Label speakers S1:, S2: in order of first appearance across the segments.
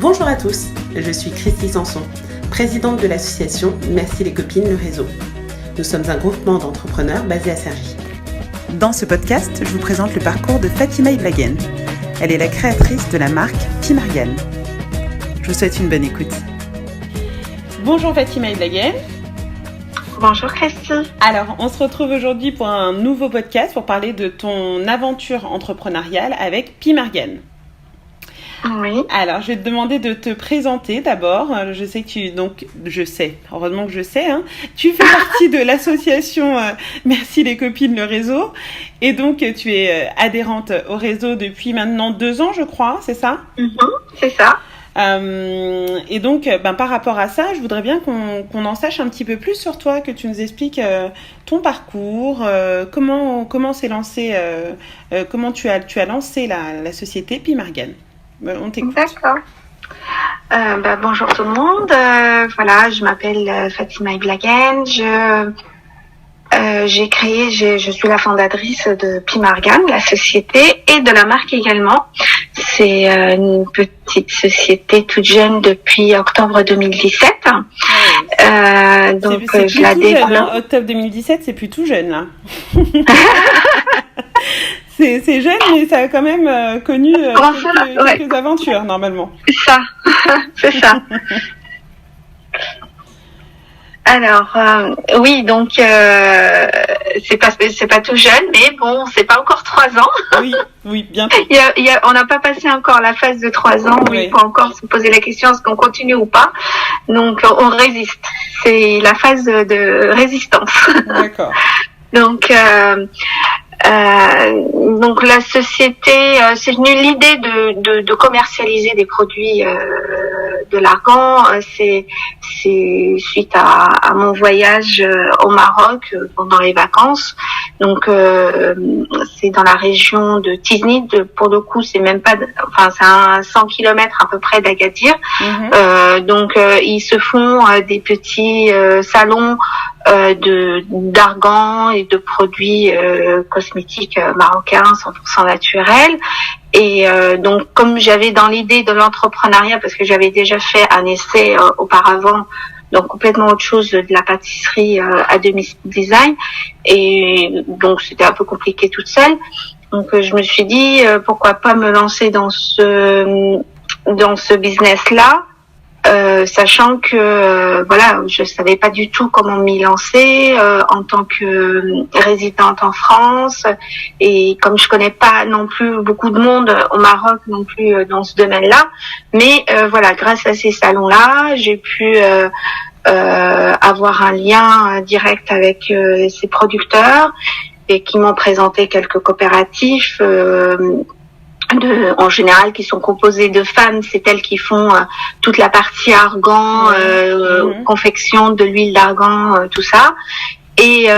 S1: Bonjour à tous, je suis Christy Sanson, présidente de l'association Merci les copines, le réseau. Nous sommes un groupement d'entrepreneurs basé à Cergy. Dans ce podcast, je vous présente le parcours de Fatima Iblagen. Elle est la créatrice de la marque Pimargan. Je vous souhaite une bonne écoute. Bonjour Fatima Iblagen.
S2: Bonjour Christy.
S1: Alors, on se retrouve aujourd'hui pour un nouveau podcast pour parler de ton aventure entrepreneuriale avec Pimargan.
S2: Oui.
S1: Alors, je vais te demander de te présenter d'abord. Je sais heureusement que je sais, hein. Tu fais partie de l'association Merci les copines, le réseau. Et donc, tu es adhérente au réseau depuis maintenant 2 ans, je crois, c'est ça ?
S2: C'est ça.
S1: Et donc, par rapport à ça, je voudrais bien qu'on en sache un petit peu plus sur toi, que tu nous expliques ton parcours, comment s'est lancé, comment tu as lancé la société Pimargan. On t'écoute.
S2: D'accord. Bonjour tout le monde. Je m'appelle Fatima Iblagen. Je suis la fondatrice de Pimargan, la société, et de la marque également. C'est une petite société toute jeune depuis octobre 2017. Donc je la développe.
S1: Jeune, hein. Octobre 2017, c'est plus tout jeune là. C'est jeune, mais ça a quand même connu quelques aventures normalement.
S2: C'est ça. Alors oui, donc c'est pas tout jeune, mais bon, c'est pas encore 3 ans.
S1: Oui, bientôt.
S2: On n'a pas passé encore la phase de 3 ans où il faut encore se poser la question est-ce qu'on continue ou pas. Donc on résiste. C'est la phase de résistance.
S1: D'accord.
S2: Donc la société, c'est venu l'idée de commercialiser des produits de l'argan. C'est suite à mon voyage au Maroc pendant les vacances. Donc c'est dans la région de Tiznit. Pour le coup, c'est même pas, c'est à 100 km à peu près d'Agadir. Donc ils se font des petits salons d'argan et de produits cosmétiques marocains 100% naturels. Et donc comme j'avais dans l'idée de l'entrepreneuriat, parce que j'avais déjà fait un essai auparavant, donc complètement autre chose de la pâtisserie à demi-design, et donc c'était un peu compliqué toute seule. Donc je me suis dit pourquoi pas me lancer dans ce business-là. Sachant que je savais pas du tout comment m'y lancer en tant que résidente en France, et comme je connais pas non plus beaucoup de monde au Maroc non plus dans ce domaine-là, mais grâce à ces salons-là, j'ai pu avoir un lien direct avec ces producteurs, et qui m'ont présenté quelques coopératifs en général qui sont composées de femmes. C'est elles qui font toute la partie argan, confection de l'huile d'argan, tout ça. Et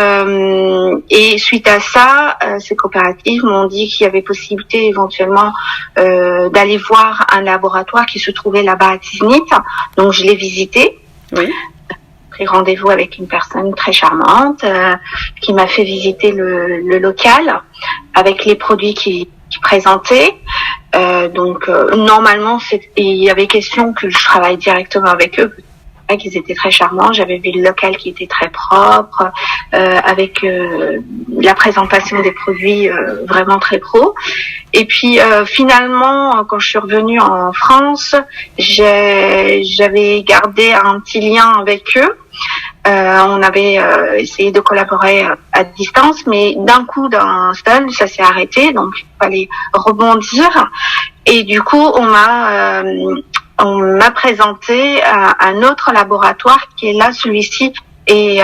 S2: suite à ça, ces coopératives m'ont dit qu'il y avait possibilité éventuellement d'aller voir un laboratoire qui se trouvait là-bas à Tiznit. Donc je l'ai visité. Oui. Pris rendez-vous avec une personne très charmante qui m'a fait visiter le local avec les produits qui présentait. Normalement, il y avait question que je travaille directement avec eux. Qu'ils étaient très charmants. J'avais vu le local qui était très propre, avec la présentation des produits vraiment très pro. Et puis finalement, quand je suis revenue en France, j'avais gardé un petit lien avec eux. On avait essayé de collaborer à distance, mais d'un coup, d'un seul, ça s'est arrêté. Donc il fallait rebondir. Et du coup, on m'a présenté un autre laboratoire qui est là. Celui-ci est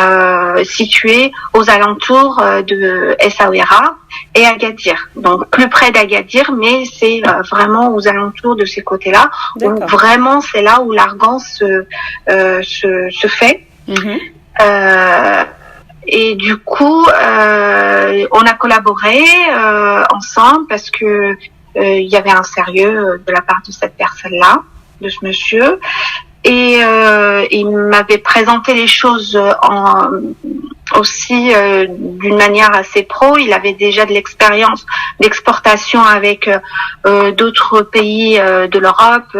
S2: situé aux alentours de Essaouira et Agadir. Donc plus près d'Agadir, mais c'est vraiment aux alentours de ces côtés-là. Où vraiment, c'est là où l'argan se fait. Et du coup, on a collaboré ensemble parce que il y avait un sérieux de la part de cette personne-là, de ce monsieur, et il m'avait présenté les choses aussi d'une manière assez pro. Il avait déjà de l'expérience d'exportation avec d'autres pays de l'Europe.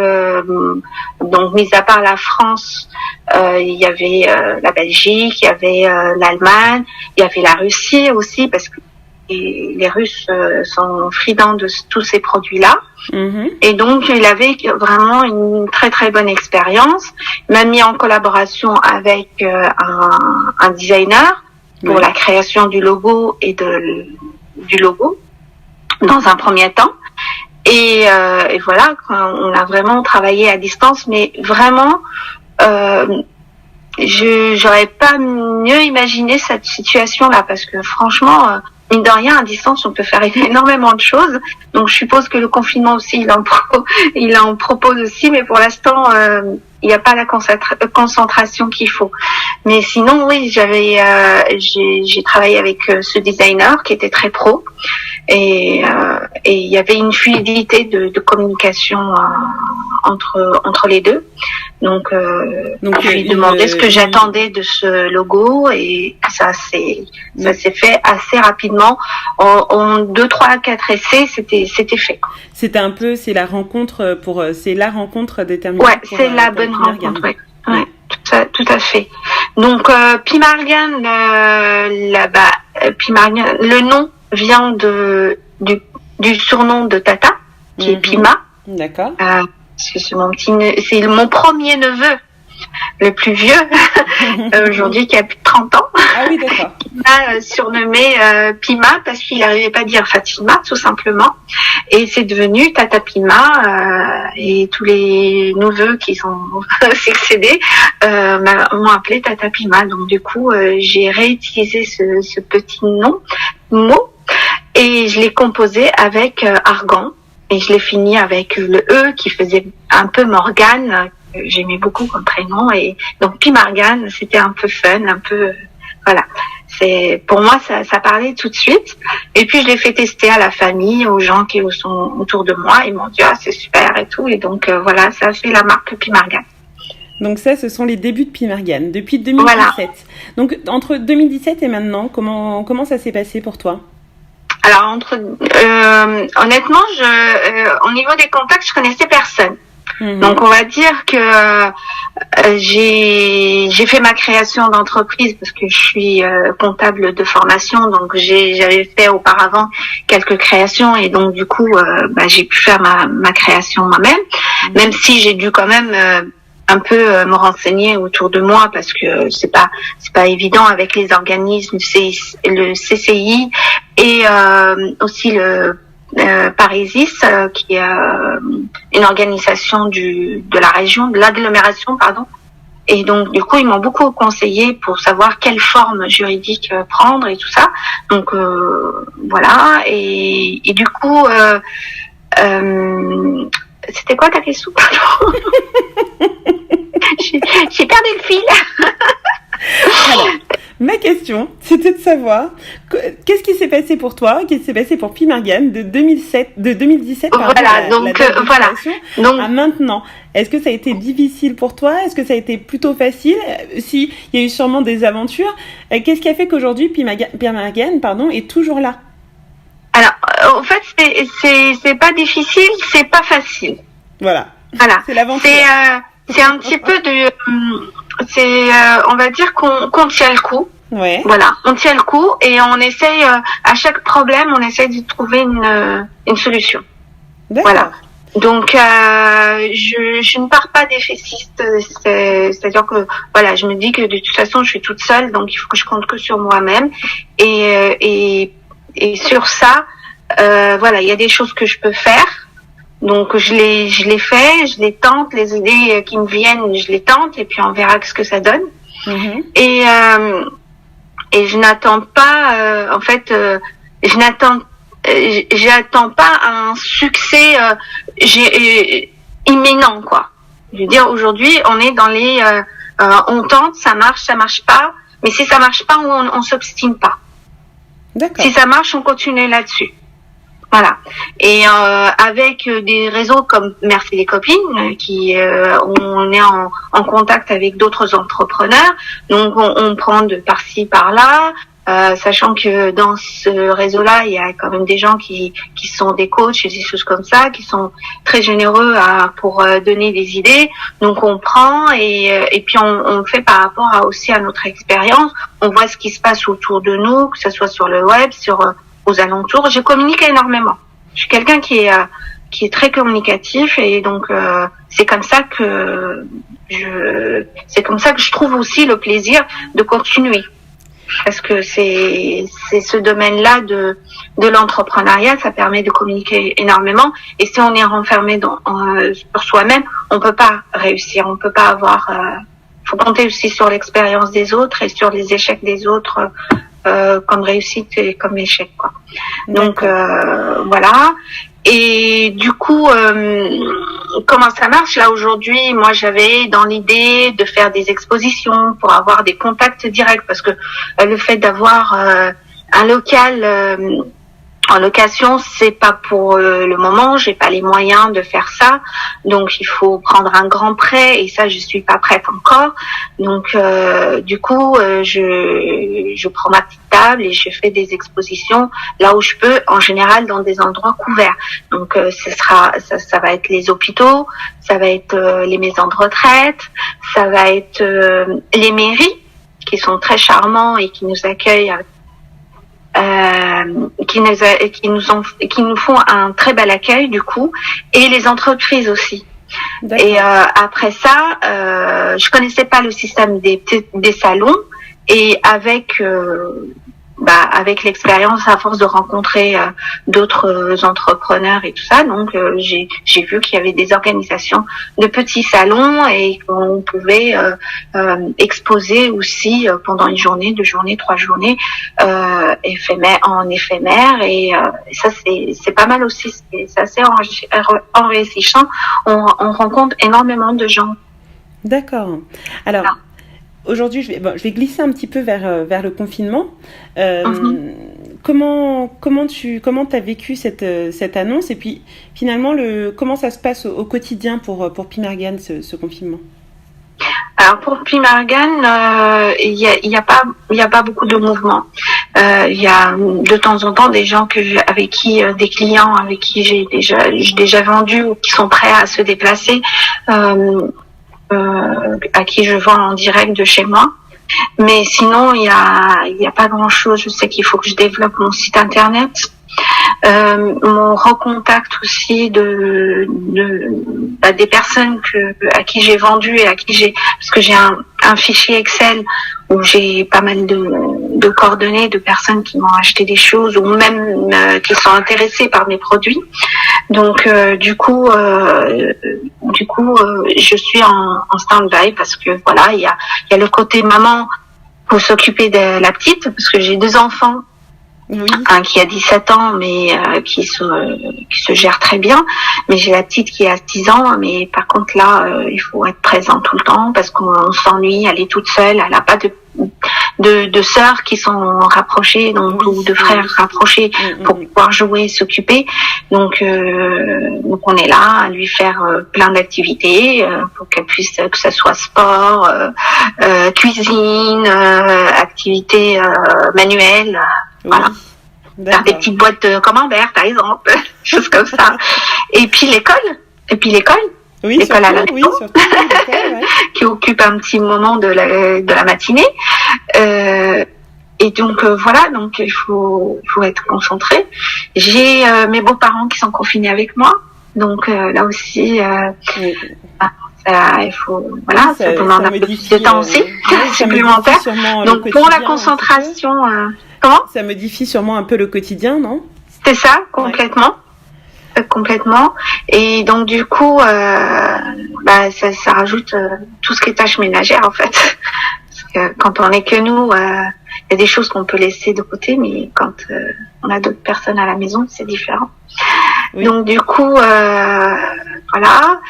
S2: Donc, mis à part la France, il y avait la Belgique, il y avait l'Allemagne, il y avait la Russie aussi, parce que les Russes sont friands de tous ces produits-là. Et donc, il avait vraiment une très très bonne expérience. Il m'a mis en collaboration avec un designer pour la création du logo et du logo dans un premier temps. Et voilà, on a vraiment travaillé à distance, mais vraiment, j'aurais pas mieux imaginé cette situation-là, parce que franchement, mine de rien, à distance, on peut faire énormément de choses. Donc, je suppose que le confinement aussi, il en propose aussi, mais pour l'instant, il n'y a pas la concentration qu'il faut. Mais sinon, oui, j'ai travaillé avec ce designer qui était très pro, et il y avait une fluidité de communication entre les deux. Donc je lui demandais ce que j'attendais de ce logo, et ça s'est fait assez rapidement. En 2, 3, 4 essais, c'était fait.
S1: C'était un peu, c'est la rencontre déterminante.
S2: Ouais, c'est la bonne rencontre. Ouais, tout à fait. Donc Pimargan, Pimargan, le nom vient du surnom de Tata, qui est Pima.
S1: D'accord.
S2: Parce que c'est mon premier neveu, le plus vieux, aujourd'hui, qui a plus de 30 ans.
S1: Ah oui, d'accord.
S2: Qui m'a surnommé Pima, parce qu'il n'arrivait pas à dire Fatima, tout simplement. Et c'est devenu Tata Pima, et tous les neveux qui sont succédés m'ont appelé Tata Pima. Donc du coup, j'ai réutilisé ce petit mot, et je l'ai composé avec argan. Et je l'ai fini avec le E qui faisait un peu Morgane, que j'aimais beaucoup comme prénom. Et donc Pimargan, c'était un peu fun, un peu voilà. Pour moi, ça parlait tout de suite. Et puis je l'ai fait tester à la famille, aux gens qui sont autour de moi. Ils m'ont dit c'est super et tout. Et donc voilà, ça a fait la marque Pimargan.
S1: Donc ça, ce sont les débuts de Pimargan depuis 2017. Voilà. Donc entre 2017 et maintenant, comment ça s'est passé pour toi?
S2: Alors honnêtement, au niveau des contacts, je connaissais personne. Donc on va dire que j'ai fait ma création d'entreprise, parce que je suis comptable de formation, donc j'avais fait auparavant quelques créations, et donc du coup j'ai pu faire ma création moi-même, même si j'ai dû quand même un peu me renseigner autour de moi, parce que c'est pas évident avec les organismes, le CCI et aussi le Parisis, qui est une organisation de la région, de l'agglomération, pardon. Et donc du coup, ils m'ont beaucoup conseillé pour savoir quelle forme juridique prendre et tout ça. Donc voilà. Et du coup, c'était quoi ta question? J'ai perdu le fil.
S1: Alors, ma question, c'était de savoir qu'est-ce qui s'est passé pour toi, qu'est-ce qui s'est passé pour Pimargan de 2017
S2: voilà, donc voilà. Donc
S1: à maintenant. Est-ce que ça a été difficile pour toi? Est-ce que ça a été plutôt facile? Si il y a eu sûrement des aventures, qu'est-ce qui a fait qu'aujourd'hui Pimargan, est toujours là?
S2: Alors, en fait, c'est pas difficile, c'est pas facile.
S1: Voilà. C'est l'aventure.
S2: C'est un petit peu on va dire qu'on tient le coup.
S1: Ouais.
S2: Voilà, on tient le coup, et on essaye, à chaque problème, on essaye de trouver une solution.
S1: D'accord.
S2: Voilà. Donc, je ne pars pas défaitiste, c'est-à-dire que, voilà, je me dis que de toute façon, je suis toute seule, donc il faut que je compte que sur moi-même, et sur ça, voilà, il y a des choses que je peux faire. Donc je les fais, je les tente, les idées qui me viennent, je les tente, et puis on verra ce que ça donne. Et je n'attends pas, en fait, j'attends pas un succès imminent, quoi. Je veux dire, aujourd'hui, on est dans on tente, ça marche pas, mais si ça marche pas, on s'obstine pas.
S1: D'accord.
S2: Si ça marche, on continue là-dessus. Voilà. Et avec des réseaux comme Merci les copines, qui on est en contact avec d'autres entrepreneurs, donc on prend de par-ci par-là. Sachant que dans ce réseau-là, il y a quand même des gens qui sont des coachs et des choses comme ça, qui sont très généreux pour donner des idées. Donc on prend et puis on fait par rapport aussi à notre expérience. On voit ce qui se passe autour de nous, que ce soit sur le web, aux alentours. Je communique énormément. Je suis quelqu'un qui est très communicatif et donc c'est comme ça que je trouve aussi le plaisir de continuer. Parce que c'est ce domaine-là de l'entrepreneuriat, ça permet de communiquer énormément. Et si on est renfermé sur soi-même, on peut pas réussir, on peut pas avoir. Faut compter aussi sur l'expérience des autres et sur les échecs des autres, comme réussite et comme échec, quoi. Donc voilà. Et du coup, comment ça marche là aujourd'hui? Moi, j'avais dans l'idée de faire des expositions pour avoir des contacts directs, parce que le fait d'avoir un local en location, c'est pas pour le moment, j'ai pas les moyens de faire ça, donc il faut prendre un grand prêt et ça je suis pas prête encore. Donc du coup, je prends ma petite table et je fais des expositions là où je peux, en général dans des endroits couverts. Donc ça va être les hôpitaux, ça va être les maisons de retraite, ça va être les mairies qui sont très charmants et qui nous accueillent qui nous font un très bel accueil du coup, et les entreprises aussi. D'accord. Et après ça, je connaissais pas le système des salons, et avec l'expérience, à force de rencontrer d'autres entrepreneurs et tout ça, donc j'ai vu qu'il y avait des organisations de petits salons et qu'on pouvait exposer aussi pendant une journée, 2 journées, 3 journées en éphémère, et ça c'est pas mal aussi, c'est assez enrichissant. On rencontre énormément de gens.
S1: D'accord. Alors. Ah. Aujourd'hui, je vais glisser un petit peu vers le confinement. Comment t'as vécu cette annonce, et puis finalement comment ça se passe au quotidien pour Pimargan ce confinement?
S2: Alors pour Pimargan, il y a pas beaucoup de mouvement. Il y a de temps en temps des gens des clients avec qui j'ai déjà vendu ou qui sont prêts à se déplacer. À qui je vends en direct de chez moi, mais sinon il y a pas grand chose. Je sais qu'il faut que je développe mon site internet, mon recontact aussi des personnes à qui j'ai vendu et parce que j'ai un fichier Excel où j'ai pas mal de coordonnées de personnes qui m'ont acheté des choses ou même qui sont intéressées par mes produits. Donc du coup je suis en stand-by, parce que voilà, il y a le côté maman pour s'occuper de la petite, parce que j'ai 2 enfants. Oui. Un qui a 17 ans, mais qui se gère très bien. Mais j'ai la petite qui a 6 ans, mais par contre là, il faut être présent tout le temps parce qu'on s'ennuie. Elle est toute seule, elle n'a pas de sœurs qui sont rapprochées, donc ou de frères rapprochés pour pouvoir jouer, s'occuper. Donc on est là à lui faire plein d'activités pour qu'elle puisse, que ce soit sport, cuisine, activités manuelles. Voilà. Faire des petites boîtes de camembert, par exemple, choses comme ça. Et puis l'école.
S1: Oui,
S2: l'école à la maison,
S1: oui, surtout, ouais.
S2: Qui occupe un petit moment de la matinée. Et donc voilà, donc il faut être concentré. J'ai mes beaux-parents qui sont confinés avec moi, donc là aussi. Il faut, voilà, ça demande un peu plus de temps aussi, supplémentaire. Donc pour la concentration, comment?
S1: Ça modifie sûrement un peu le quotidien, non?
S2: C'est ça, complètement. Complètement. Et donc du coup, ça rajoute tout ce qui est tâches ménagères en fait. Parce que quand on n'est que nous, il y a des choses qu'on peut laisser de côté, mais quand on a d'autres personnes à la maison, c'est différent. Oui. Donc du coup, voilà.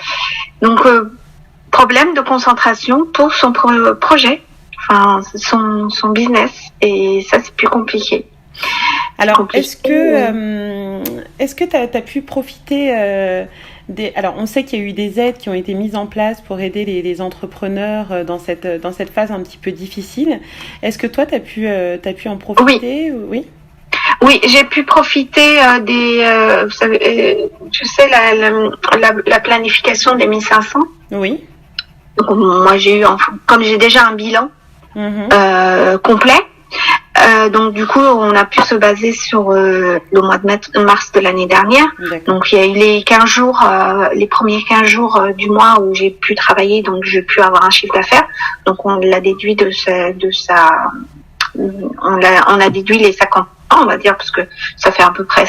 S2: Donc problème de concentration pour son projet, enfin son business, et ça c'est plus compliqué.
S1: Alors est-ce que est-ce que tu as pu profiter Alors, on sait qu'il y a eu des aides qui ont été mises en place pour aider les entrepreneurs dans cette phase un petit peu difficile. Est-ce que toi, tu as pu en profiter? Oui.
S2: Oui, j'ai pu profiter vous savez, tu sais, la planification des 1500. Oui. Donc, moi, comme j'ai déjà un bilan complet, donc du coup, on a pu se baser sur le mois de mars de l'année dernière. D'accord. Donc, il y a eu les 15 jours, les premiers 15 jours du mois où j'ai pu travailler, donc j'ai pu avoir un chiffre d'affaires. Donc, on l'a déduit on a déduit les 50%, on va dire, parce que ça fait à peu près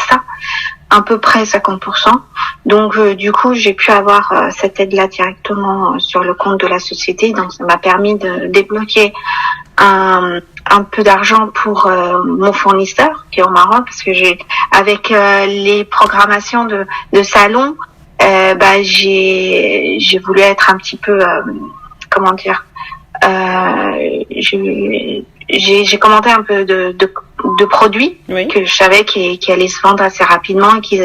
S2: 50%. Donc, du coup, j'ai pu avoir cette aide-là directement sur le compte de la société. Donc, ça m'a permis de débloquer un peu d'argent pour mon fournisseur qui est au Maroc, parce que avec les programmations de salon, j'ai voulu être un petit peu, comment dire, j'ai commandé un peu de produits que je savais qui allaient se vendre assez rapidement et qu'ils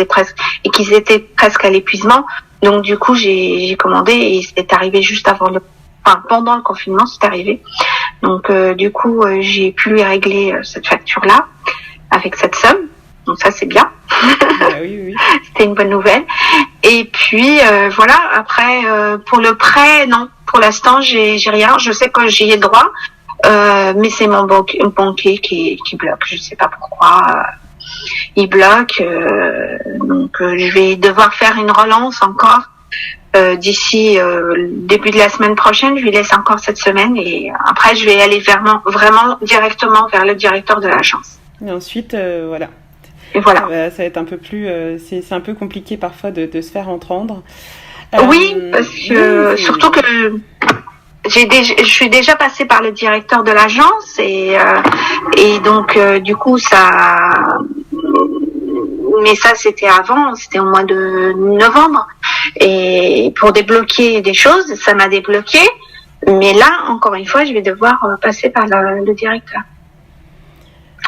S2: étaient presque à l'épuisement. Donc du coup j'ai commandé et c'est arrivé juste pendant le confinement, c'est arrivé. Donc du coup j'ai pu lui régler cette facture là avec cette somme. Donc ça c'est bien. Oui. C'était une bonne nouvelle. Et puis voilà, après pour le prêt, non, pour l'instant j'ai rien. Je sais que j'y ai droit. Mais c'est mon banquier qui bloque. Je sais pas pourquoi il bloque. Donc je vais devoir faire une relance encore d'ici le début de la semaine prochaine. Je lui laisse encore cette semaine et après je vais aller vraiment directement vers le directeur de l'agence.
S1: Et ensuite voilà.
S2: Et voilà.
S1: Ça va être un peu plus. C'est un peu compliqué parfois de se faire entendre.
S2: Oui, parce que surtout que. Je suis déjà passée par le directeur de l'agence et donc du coup mais ça c'était au mois de novembre et pour débloquer des choses ça m'a débloqué, mais là encore une fois je vais devoir passer par le directeur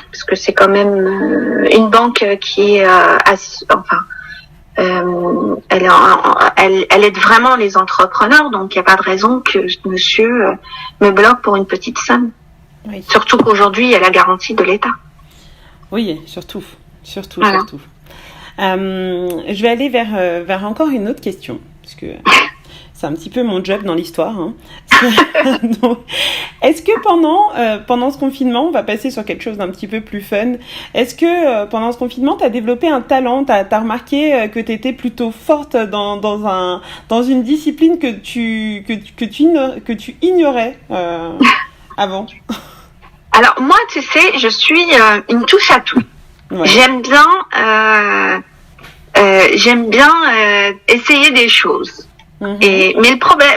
S2: parce que c'est quand même une banque qui est elle aide vraiment les entrepreneurs, donc il n'y a pas de raison que ce monsieur me bloque pour une petite somme. Oui. Surtout qu'aujourd'hui, il y a la garantie de l'État.
S1: Oui, surtout. Voilà. Surtout. Je vais aller vers encore une autre question, parce que c'est un petit peu mon job dans l'histoire. Hein. Donc, est-ce que pendant ce confinement, on va passer sur quelque chose d'un petit peu plus fun. Est-ce que pendant ce confinement, tu as développé un talent, tu as remarqué que tu étais plutôt forte dans une discipline que tu ignorais avant?
S2: Alors moi, tu sais, je suis une touche à tout. Ouais. J'aime bien essayer des choses. Mais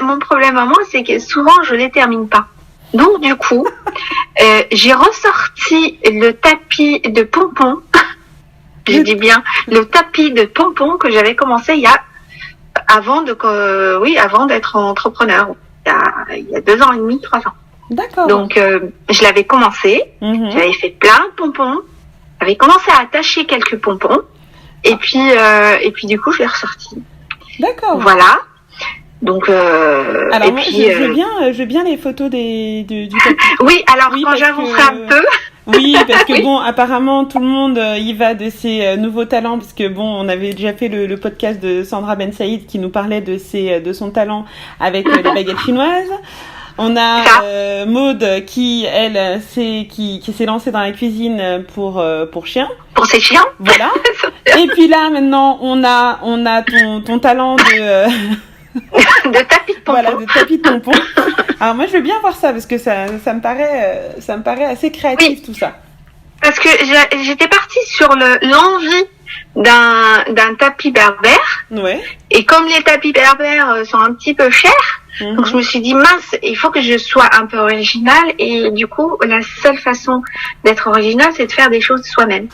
S2: mon problème à moi, c'est que souvent je les termine pas. Donc du coup, j'ai ressorti le tapis de pompons. Je dis bien le tapis de pompons que j'avais commencé avant d'être entrepreneur. Il y a 2 ans et demi, 3 ans.
S1: D'accord.
S2: Donc je l'avais commencé. J'avais fait plein de pompons. J'avais commencé à attacher quelques pompons. Et puis du coup, je l'ai ressorti.
S1: D'accord.
S2: Voilà. Donc
S1: alors et moi, puis je veux bien les photos du tapis.
S2: Oui, alors quand j'avancerai un peu.
S1: Oui, parce que bon, apparemment tout le monde y va de ses nouveaux talents, parce que bon, on avait déjà fait le podcast de Sandra Ben Saïd qui nous parlait de son talent avec les baguettes chinoises. On a Maude qui s'est lancée dans la cuisine pour chiens.
S2: Pour ses chiens.
S1: Voilà. Et puis là maintenant on a ton talent
S2: de tapis de pompons.
S1: Voilà, de tapis de pompons. Alors moi je veux bien voir ça parce que ça me paraît assez créatif, oui. Tout ça.
S2: Parce que j'étais partie sur l'envie d'un tapis berbère.
S1: Ouais.
S2: Et comme les tapis berbères sont un petit peu chers, donc je me suis dit mince, il faut que je sois un peu originale, et du coup la seule façon d'être originale, c'est de faire des choses soi-même.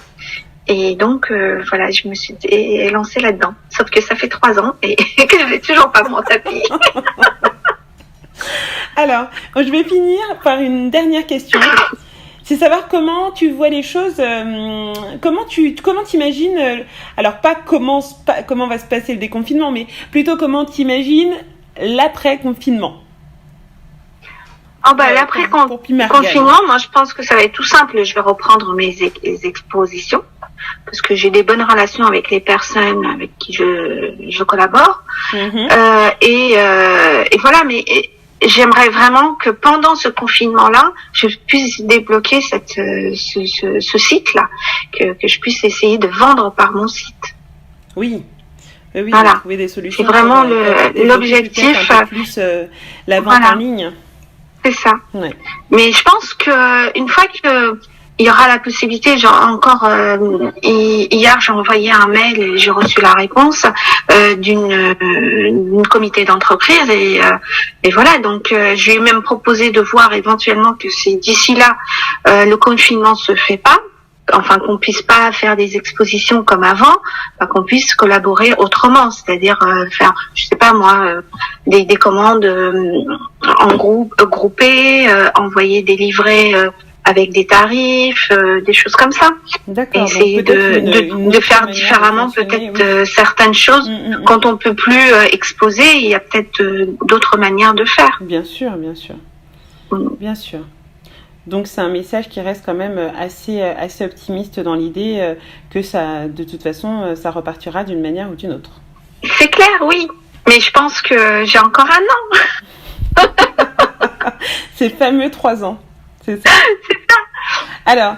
S2: Et donc voilà, je me suis lancée là-dedans. Sauf que ça fait 3 ans et que je n'ai toujours pas mon tapis.
S1: Alors, je vais finir par une dernière question. C'est savoir comment tu vois les choses, comment t'imagines, alors pas comment va se passer le déconfinement, mais plutôt comment t'imagines l'après-confinement.
S2: L'après-confinement, moi je pense que ça va être tout simple. Je vais reprendre mes expositions parce que j'ai des bonnes relations avec les personnes avec qui je collabore. Et voilà, mais j'aimerais vraiment que pendant ce confinement-là, je puisse débloquer ce site-là, que je puisse essayer de vendre par mon site.
S1: Oui,
S2: voilà.
S1: Trouver des solutions.
S2: C'est vraiment l'objectif.
S1: Un peu plus la vente en ligne.
S2: C'est ça.
S1: Ouais.
S2: Mais je pense que une fois que il y aura la possibilité, hier j'ai envoyé un mail et j'ai reçu la réponse d'une comité d'entreprise et voilà, donc je lui ai même proposé de voir éventuellement que si d'ici là le confinement se fait pas, enfin qu'on puisse pas faire des expositions comme avant, qu'on puisse collaborer autrement, c'est-à-dire faire, je sais pas moi, des commandes en groupe, groupées, envoyer des livrets avec des tarifs, des choses comme ça.
S1: D'accord.
S2: Essayer de faire différemment peut-être certaines choses. Quand on peut plus exposer, il y a peut-être d'autres manières de faire.
S1: Bien sûr. Bien sûr. Donc c'est un message qui reste quand même assez optimiste dans l'idée que ça, de toute façon, ça repartira d'une manière ou d'une autre.
S2: C'est clair, oui. Mais je pense que j'ai encore un an.
S1: Ces fameux 3 ans. C'est ça.
S2: C'est ça.
S1: Alors,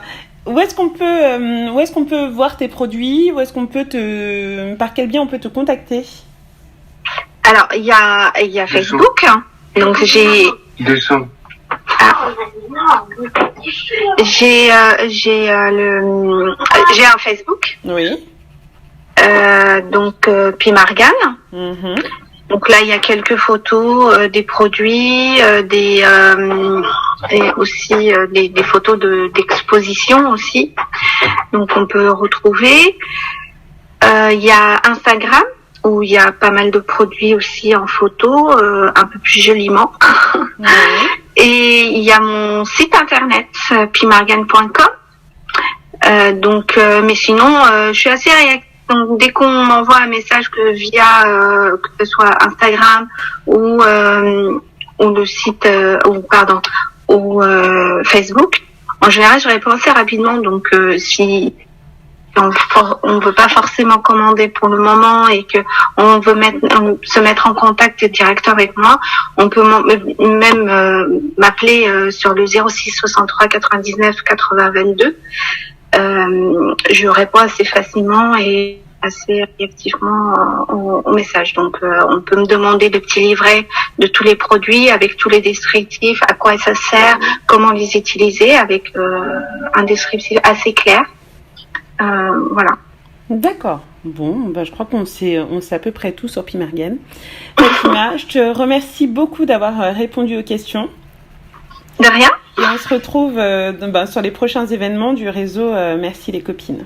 S1: où est-ce qu'on peut voir tes produits? Par quel biais on peut te contacter?
S2: Alors, il y a Facebook. Donc j'ai un Facebook.
S1: Oui.
S2: Donc Pimargan. Donc là, il y a quelques photos des produits, et aussi des photos d'exposition aussi. Donc on peut retrouver. Il y a Instagram où il y a pas mal de produits aussi en photo, un peu plus joliment. Et il y a mon site internet pimargan.com. Mais sinon, je suis assez réactive. Donc dès qu'on m'envoie un message que ce soit Instagram ou le site ou Facebook, en général je réponds assez rapidement. Donc si on veut pas forcément commander pour le moment et que on veut se mettre en contact directement avec moi, on peut même m'appeler sur le 06 63 99 80 22. Je réponds assez facilement et assez activement aux messages. Donc, on peut me demander le petit livret de tous les produits avec tous les descriptifs, à quoi ça sert, comment les utiliser, avec un descriptif assez clair. Voilà.
S1: D'accord. Bon, je crois qu'on sait à peu près tout sur Pimargan. Fatima, je te remercie beaucoup d'avoir répondu aux questions.
S2: De rien.
S1: Et on se retrouve sur les prochains événements du réseau Merci les copines.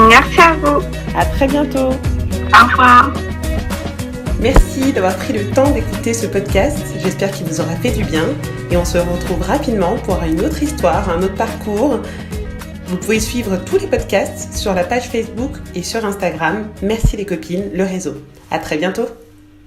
S2: Merci à vous.
S1: À très bientôt.
S2: Au revoir.
S1: Merci d'avoir pris le temps d'écouter ce podcast. J'espère qu'il vous aura fait du bien. Et on se retrouve rapidement pour une autre histoire, un autre parcours. Vous pouvez suivre tous les podcasts sur la page Facebook et sur Instagram. Merci les copines, le réseau. À très bientôt.